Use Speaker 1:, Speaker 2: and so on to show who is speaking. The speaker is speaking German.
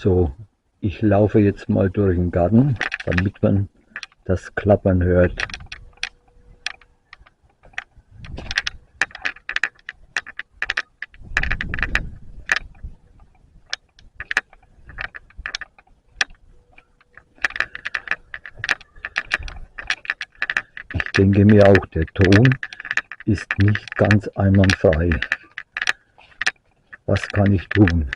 Speaker 1: So, ich laufe jetzt mal durch den Garten, damit man das Klappern hört. Ich denke mir auch, der Ton ist nicht ganz einwandfrei. Was kann ich tun?